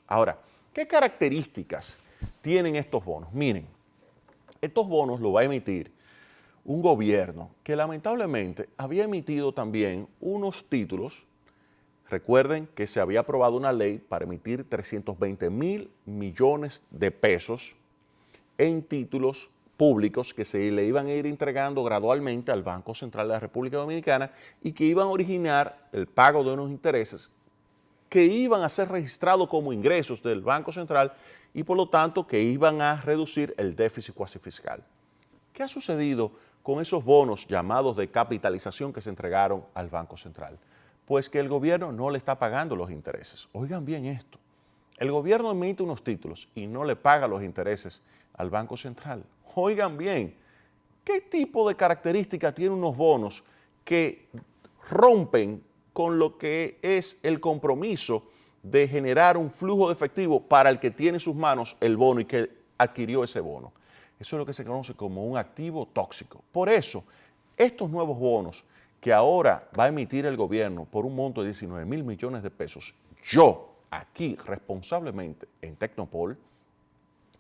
Ahora, ¿qué características tienen estos bonos? Miren, estos bonos los va a emitir un gobierno que lamentablemente había emitido también unos títulos. Recuerden que se había aprobado una ley para emitir 320.000 millones de pesos en títulos públicos que se le iban a ir entregando gradualmente al Banco Central de la República Dominicana y que iban a originar el pago de unos intereses que iban a ser registrados como ingresos del Banco Central y por lo tanto que iban a reducir el déficit cuasi fiscal. ¿Qué ha sucedido con esos bonos llamados de capitalización que se entregaron al Banco Central? Pues que el gobierno no le está pagando los intereses. Oigan bien esto, el gobierno emite unos títulos y no le paga los intereses al Banco Central. Oigan bien, ¿qué tipo de características tienen unos bonos que rompen con lo que es el compromiso de generar un flujo de efectivo para el que tiene en sus manos el bono y que adquirió ese bono? Eso es lo que se conoce como un activo tóxico. Por eso, estos nuevos bonos que ahora va a emitir el gobierno por un monto de 19.000 millones de pesos, yo aquí responsablemente en Tecnopol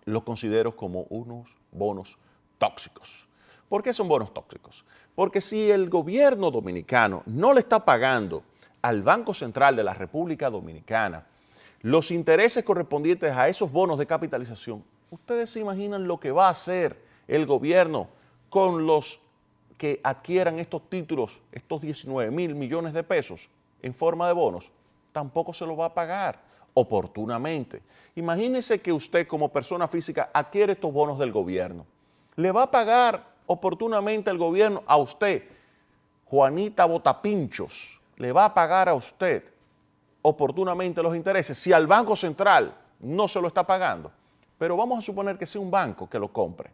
los considero como unos bonos tóxicos. ¿Por qué son bonos tóxicos? Porque si el gobierno dominicano no le está pagando al Banco Central de la República Dominicana los intereses correspondientes a esos bonos de capitalización, ¿ustedes se imaginan lo que va a hacer el gobierno con los que adquieran estos títulos, estos 19.000 millones de pesos en forma de bonos? Tampoco se lo va a pagar oportunamente. Imagínese que usted como persona física adquiere estos bonos del gobierno. ¿Le va a pagar oportunamente el gobierno a usted, Juanita Botapinchos? ¿Le va a pagar a usted oportunamente los intereses si al Banco Central no se lo está pagando? Pero vamos a suponer que sea un banco que lo compre.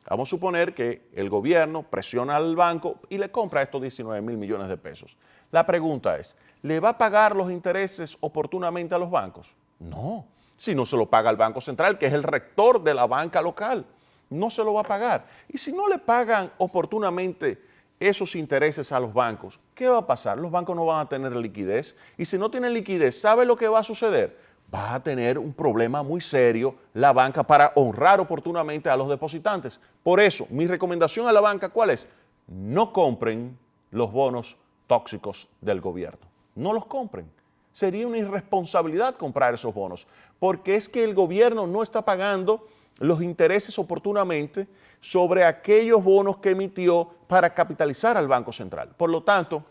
Vamos a suponer que el gobierno presiona al banco y le compra estos 19.000 millones de pesos. La pregunta es, ¿le va a pagar los intereses oportunamente a los bancos? No, si no se lo paga al Banco Central, que es el rector de la banca local, no se lo va a pagar. Y si no le pagan oportunamente esos intereses a los bancos, ¿qué va a pasar? Los bancos no van a tener liquidez. Y si no tienen liquidez, ¿sabe lo que va a suceder? Va a tener un problema muy serio la banca para honrar oportunamente a los depositantes. Por eso, mi recomendación a la banca, ¿cuál es? No compren los bonos tóxicos del gobierno. No los compren. Sería una irresponsabilidad comprar esos bonos, porque es que el gobierno no está pagando los intereses oportunamente sobre aquellos bonos que emitió para capitalizar al Banco Central. Por lo tanto,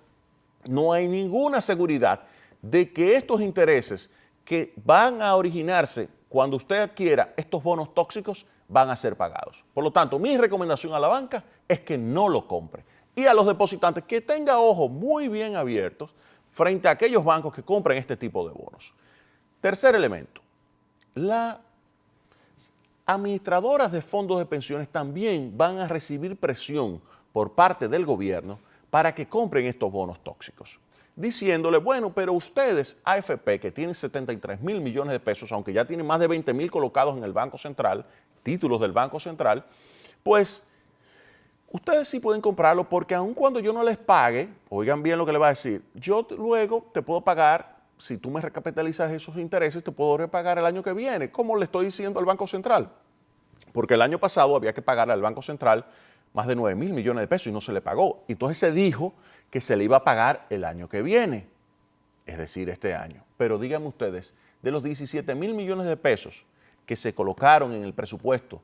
no hay ninguna seguridad de que estos intereses que van a originarse cuando usted adquiera estos bonos tóxicos van a ser pagados. Por lo tanto, mi recomendación a la banca es que no lo compre. Y a los depositantes, que tenga ojos muy bien abiertos frente a aquellos bancos que compren este tipo de bonos. Tercer elemento, las administradoras de fondos de pensiones también van a recibir presión por parte del gobierno para que compren estos bonos tóxicos, diciéndole, bueno, pero ustedes, AFP, que tienen 73.000 millones de pesos, aunque ya tienen más de 20.000 colocados en el Banco Central, títulos del Banco Central, pues ustedes sí pueden comprarlo porque aun cuando yo no les pague, oigan bien lo que le va a decir, yo luego te puedo pagar, si tú me recapitalizas esos intereses, te puedo repagar el año que viene, como le estoy diciendo al Banco Central. Porque el año pasado había que pagarle al Banco Central más de 9.000 millones de pesos y no se le pagó. Entonces se dijo que se le iba a pagar el año que viene, es decir, este año. Pero díganme ustedes, de los 17.000 millones de pesos que se colocaron en el presupuesto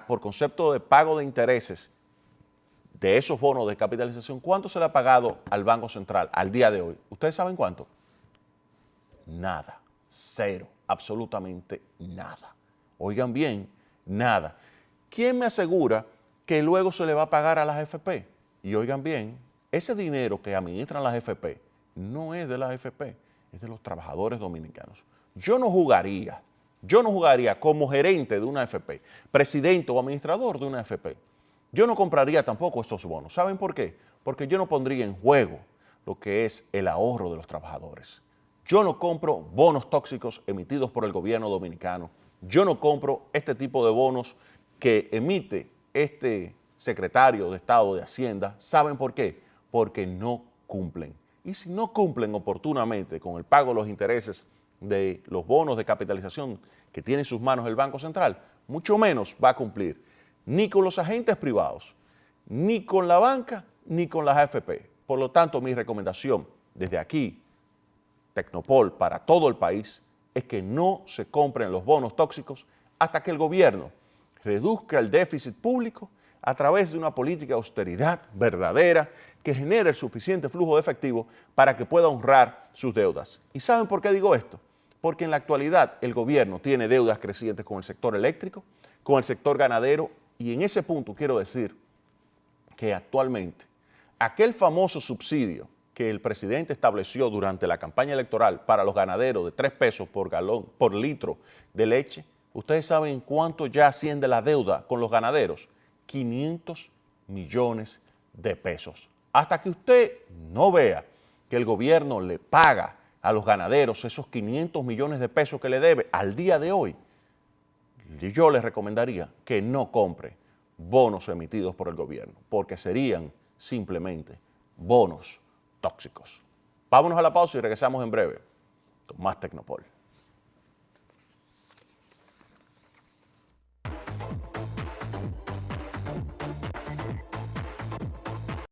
por concepto de pago de intereses de esos bonos de capitalización, ¿cuánto se le ha pagado al Banco Central al día de hoy? ¿Ustedes saben cuánto? Nada, cero, absolutamente nada. Oigan bien, nada. ¿Quién me asegura que luego se le va a pagar a las AFP? Y oigan bien, ese dinero que administran las AFP no es de las AFP, es de los trabajadores dominicanos. Yo no jugaría como gerente de una AFP, presidente o administrador de una AFP. Yo no compraría tampoco estos bonos. ¿Saben por qué? Porque yo no pondría en juego lo que es el ahorro de los trabajadores. Yo no compro bonos tóxicos emitidos por el gobierno dominicano. Yo no compro este tipo de bonos que emite este secretario de Estado de Hacienda. ¿Saben por qué? Porque no cumplen. Y si no cumplen oportunamente con el pago de los intereses de los bonos de capitalización que tiene en sus manos el Banco Central, mucho menos va a cumplir ni con los agentes privados, ni con la banca, ni con las AFP. Por lo tanto, mi recomendación desde aquí, Tecnopol, para todo el país, es que no se compren los bonos tóxicos hasta que el gobierno reduzca el déficit público a través de una política de austeridad verdadera que genere el suficiente flujo de efectivo para que pueda honrar sus deudas. ¿Y saben por qué digo esto? Porque en la actualidad el gobierno tiene deudas crecientes con el sector eléctrico, con el sector ganadero, y en ese punto quiero decir que actualmente aquel famoso subsidio que el presidente estableció durante la campaña electoral para los ganaderos de 3 pesos por litro de leche, ¿ustedes saben cuánto ya asciende la deuda con los ganaderos? 500 millones de pesos. Hasta que usted no vea que el gobierno le paga a los ganaderos esos 500 millones de pesos que le debe al día de hoy, yo les recomendaría que no compre bonos emitidos por el gobierno, porque serían simplemente bonos tóxicos. Vámonos a la pausa y regresamos en breve con más Tecnopol.